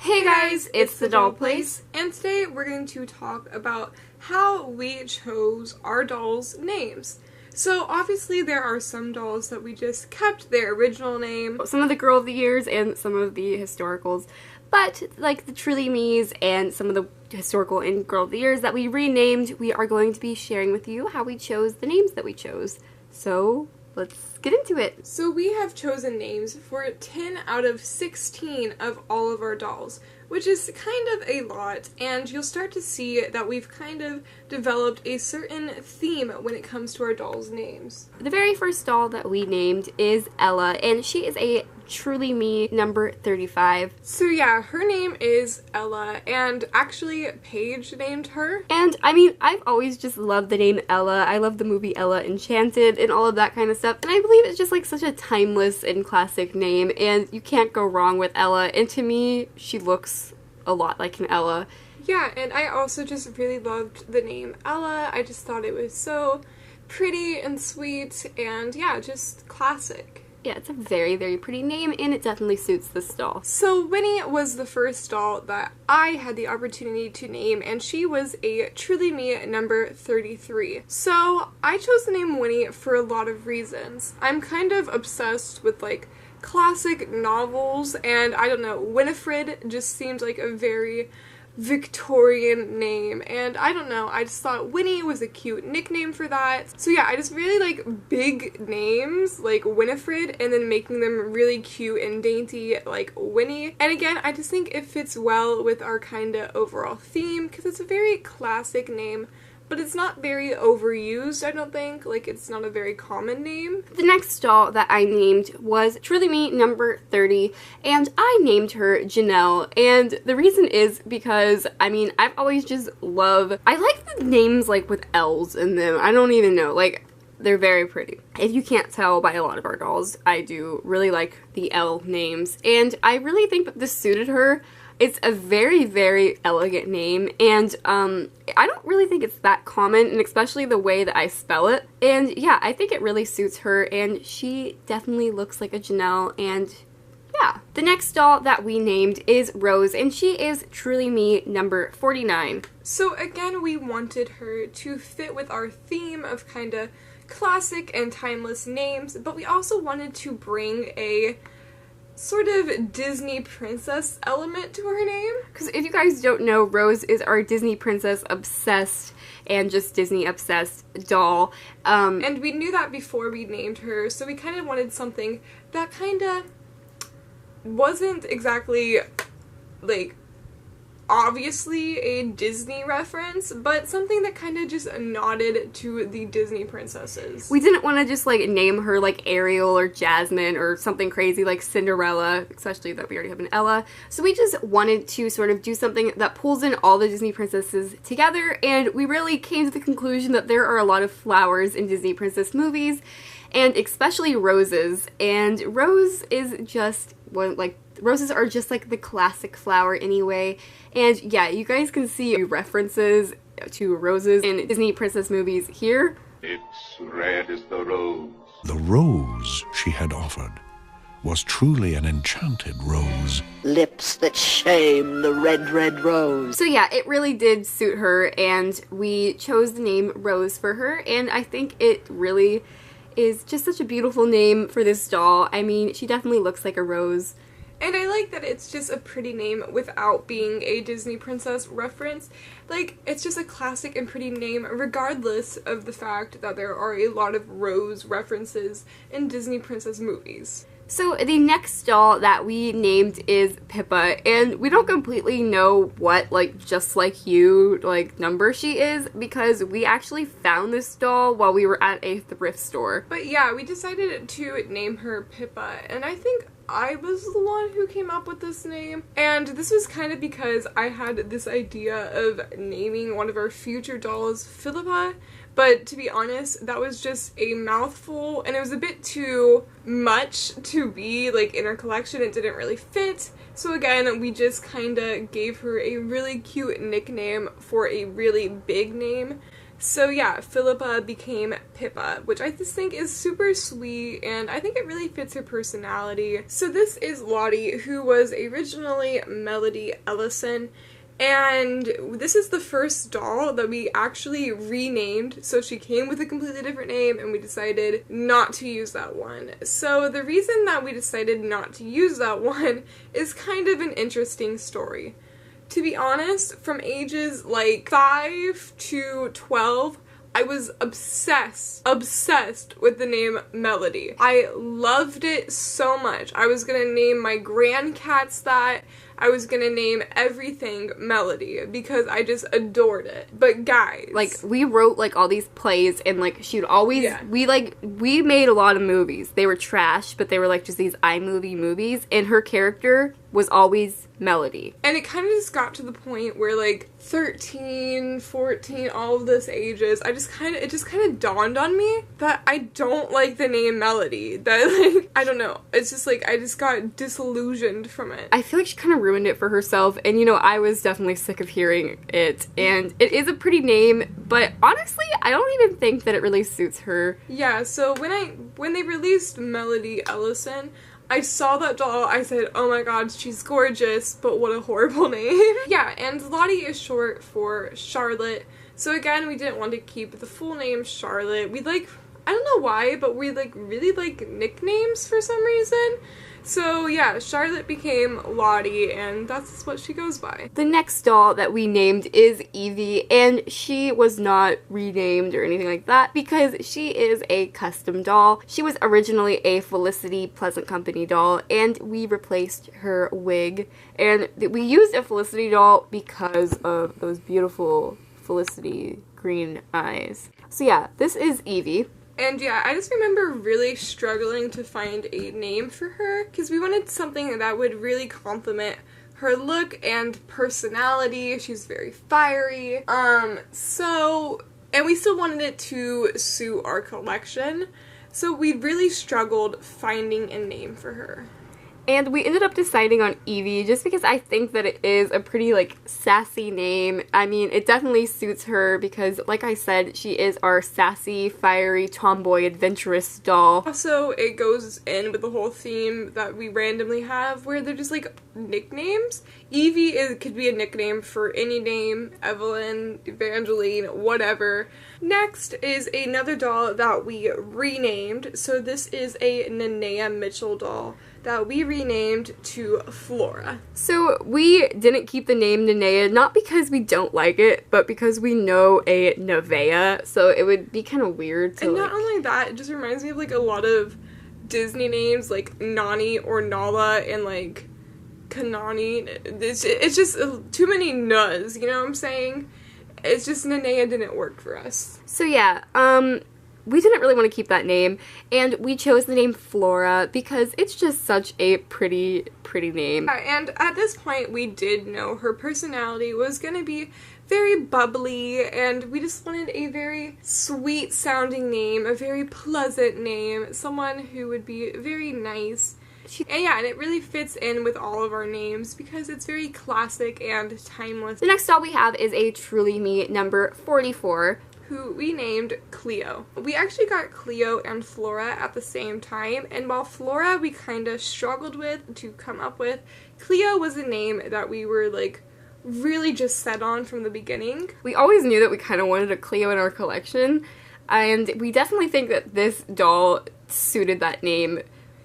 Hey guys, it's the Doll Place, and today we're going to talk about how we chose our dolls' names. So obviously there are some dolls that we just kept their original name. some of the Girl of the Years and some of the historicals, but like the Truly Me's and some of the historical and Girl of the Years that we renamed, we are going to be sharing with you how we chose the names that we chose. So let's get into it. So we have chosen names for 10 out of 16 of all of our dolls, which is kind of a lot, and you'll start to see that we've kind of developed a certain theme when it comes to our dolls' names. The very first doll that we named is Ella, and she is a Truly Me number 35. So yeah, her name is Ella, and actually Paige named her. And I mean, I've always just loved the name Ella. I love the movie Ella Enchanted and all of that kind of stuff, and I believe it's just like such a timeless and classic name, and you can't go wrong with Ella, and to me, she looks a lot like an Ella. Yeah, and I also just really loved the name Ella. I just thought it was so pretty and sweet, and yeah, just classic. Yeah, it's a very, very pretty name, and it definitely suits this doll. So Winnie was the first doll that I had the opportunity to name, and she was a Truly Me number 33. So I chose the name Winnie for a lot of reasons. I'm kind of obsessed with like classic novels, and I don't know, Winifred just seemed like a very Victorian name, and I don't know, I just thought Winnie was a cute nickname for that. So yeah, I just really like big names like Winifred and then making them really cute and dainty like Winnie. And again, I just think it fits well with our kinda overall theme because it's a very classic name, but it's not very overused, I don't think. Like, it's not a very common name. The next doll that I named was Truly Me number 30, and I named her Janelle, and the reason is because, I mean, I've always just loved, I like the names, like, with L's in them. I don't even know, like, they're very pretty. If you can't tell by a lot of our dolls, I do really like the L names, and I really think that this suited her. It's a very, very elegant name, and I don't really think it's that common, and especially the way that I spell it. And yeah, I think it really suits her, and she definitely looks like a Janelle, and yeah. The next doll that we named is Rose, and she is Truly Me number 49. So again, we wanted her to fit with our theme of kinda classic and timeless names, but we also wanted to bring a sort of Disney princess element to her name. Because if you guys don't know, Rose is our Disney princess obsessed and just Disney obsessed doll. And we knew that before we named her, so we kind of wanted something that kind of wasn't exactly like obviously a Disney reference, but something that kind of just nodded to the Disney princesses. We didn't want to just like name her like Ariel or Jasmine or something crazy like Cinderella, especially that we already have an Ella. So we just wanted to sort of do something that pulls in all the Disney princesses together, and we really came to the conclusion that there are a lot of flowers in Disney princess movies, and especially roses, and Rose is just one, like, roses are just like the classic flower anyway, and yeah, you guys can see references to roses in Disney princess movies here. It's red as the rose. The rose she had offered was truly an enchanted rose. Lips that shame the red, red rose. So yeah, it really did suit her, and we chose the name Rose for her, and I think it really is just such a beautiful name for this doll. I mean, she definitely looks like a rose. And I like that it's just a pretty name without being a Disney princess reference. Like, it's just a classic and pretty name regardless of the fact that there are a lot of rose references in Disney princess movies. So the next doll that we named is Pippa, and we don't completely know what, like, Just Like You, like, number she is, because we actually found this doll while we were at a thrift store. But yeah, we decided to name her Pippa, and I think I was the one who came up with this name, and this was kind of because I had this idea of naming one of our future dolls Philippa, but to be honest, that was just a mouthful, and it was a bit too much to be like in our collection. It didn't really fit, so again, we just kind of gave her a really cute nickname for a really big name, So yeah, Philippa became Pippa, which I just think is super sweet, and I think it really fits her personality. So this is Lottie, who was originally Melody Ellison, and this is the first doll that we actually renamed, so she came with a completely different name, and we decided not to use that one. So the reason that we decided not to use that one is kind of an interesting story. To be honest, from ages like 5 to 12, I was obsessed with the name Melody. I loved it so much. I was gonna name my grandcats that. I was gonna name everything Melody because I just adored it. But guys, like, we wrote like all these plays, and like she would always we made a lot of movies. They were trash, but they were like just these Imovie movies, and her character was always Melody. And it kind of just got to the point where like 13, 14, all of those ages, it just kind of dawned on me that I don't like the name Melody. That like, I don't know. It's just like I just got disillusioned from it. I feel like she kind of ruined it for herself, and you know, I was definitely sick of hearing it, and it is a pretty name, but honestly, I don't even think that it really suits her. Yeah, so when they released Melody Ellison, I saw that doll, I said, oh my god, she's gorgeous, but what a horrible name. Yeah, and Lottie is short for Charlotte, so again, we didn't want to keep the full name Charlotte. We like, I don't know why, but we like really like nicknames for some reason. So yeah, Charlotte became Lottie, and that's what she goes by. The next doll that we named is Evie, and she was not renamed or anything like that because she is a custom doll. She was originally a Felicity Pleasant Company doll, and we replaced her wig. And we used a Felicity doll because of those beautiful Felicity green eyes. So yeah, this is Evie. And yeah, I just remember really struggling to find a name for her because we wanted something that would really complement her look and personality. She's very fiery. And we still wanted it to suit our collection. So we really struggled finding a name for her. And we ended up deciding on Evie just because I think that it is a pretty, like, sassy name. I mean, it definitely suits her because, like I said, she is our sassy, fiery, tomboy, adventurous doll. Also, it goes in with the whole theme that we randomly have where they're just, like, nicknames. Evie could be a nickname for any name, Evelyn, Evangeline, whatever. Next is another doll that we renamed. So this is a Nenea Mitchell doll that we renamed to Flora. So we didn't keep the name Nenea, not because we don't like it, but because we know a Nevea, so it would be kind of weird to, and not only that, it just reminds me of like a lot of Disney names like Nani or Nala and like Kanani. It's just too many N's, you know what I'm saying? It's just Nenea didn't work for us. So yeah, we didn't really want to keep that name, and we chose the name Flora because it's just such a pretty name. And at this point, we did know her personality was going to be very bubbly, and we just wanted a very sweet-sounding name, a very pleasant name, someone who would be very nice. And yeah, and it really fits in with all of our names because it's very classic and timeless. The next doll we have is a Truly Me number 44. Who we named Cleo. We actually got Cleo and Flora at the same time, and while Flora we kind of struggled with to come up with, Cleo was a name that we were like really just set on from the beginning. We always knew that we kind of wanted a Cleo in our collection, and we definitely think that this doll suited that name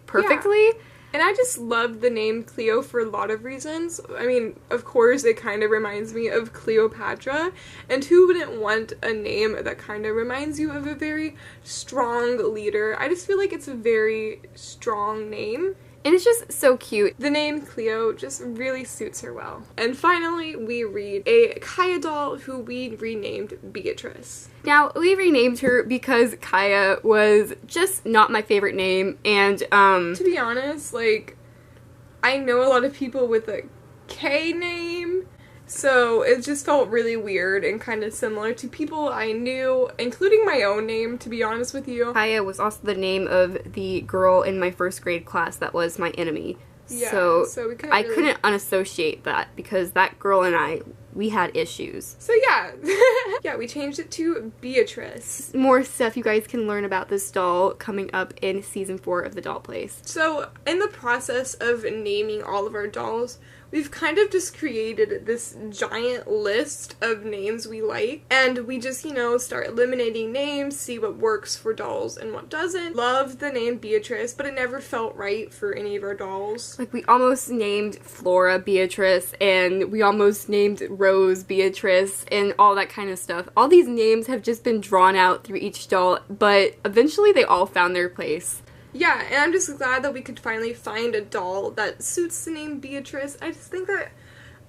perfectly. Yeah. And I just loved the name Cleo for a lot of reasons. I mean, of course, it kind of reminds me of Cleopatra. And who wouldn't want a name that kind of reminds you of a very strong leader? I just feel like it's a very strong name. And it's just so cute. The name Cleo just really suits her well. And finally, we read a Kaya doll who we renamed Beatrice. Now, we renamed her because Kaya was just not my favorite name, and, to be honest, like, I know a lot of people with a K name, so it just felt really weird and kind of similar to people I knew, including my own name, to be honest with you. Kaya was also the name of the girl in my first grade class that was my enemy. Yeah, so we I couldn't unassociate that because that girl and I we had issues. So yeah, yeah, we changed it to Beatrice. More stuff you guys can learn about this doll coming up in season 4 of The Doll Place. So in the process of naming all of our dolls, we've kind of just created this giant list of names we like, and we just, you know, start eliminating names, see what works for dolls and what doesn't. Loved the name Beatrice, but it never felt right for any of our dolls. Like, we almost named Flora Beatrice, and we almost named Rose Beatrice, and all that kind of stuff. All these names have just been drawn out through each doll, but eventually they all found their place. Yeah, and I'm just glad that we could finally find a doll that suits the name Beatrice. I just think that,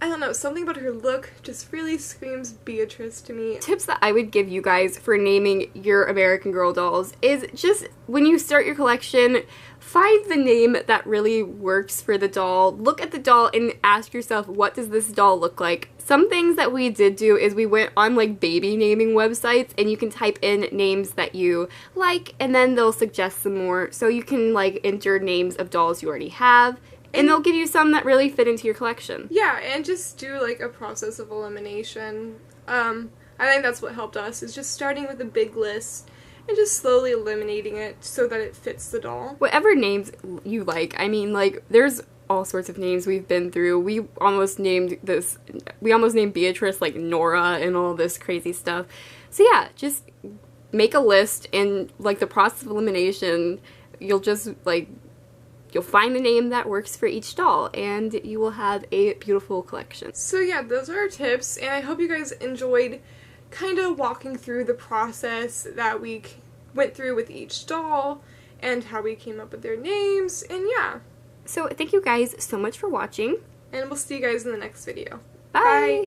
I don't know, something about her look just really screams Beatrice to me. Tips that I would give you guys for naming your American Girl dolls is just, when you start your collection, find the name that really works for the doll. Look at the doll and ask yourself, what does this doll look like? Some things that we did do is we went on like baby naming websites, and you can type in names that you like, and then they'll suggest some more. So you can like enter names of dolls you already have, and they'll give you some that really fit into your collection. Yeah, and just do like a process of elimination. I think that's what helped us, is just starting with a big list and just slowly eliminating it so that it fits the doll. Whatever names you like. I mean, like, there's all sorts of names we've been through. We almost named Beatrice like Nora and all this crazy stuff. So yeah, just make a list, and like the process of elimination, you'll just like, you'll find the name that works for each doll, and you will have a beautiful collection. So yeah, those are our tips, and I hope you guys enjoyed kind of walking through the process that we went through with each doll and how we came up with their names, and yeah. So thank you guys so much for watching. And we'll see you guys in the next video. Bye!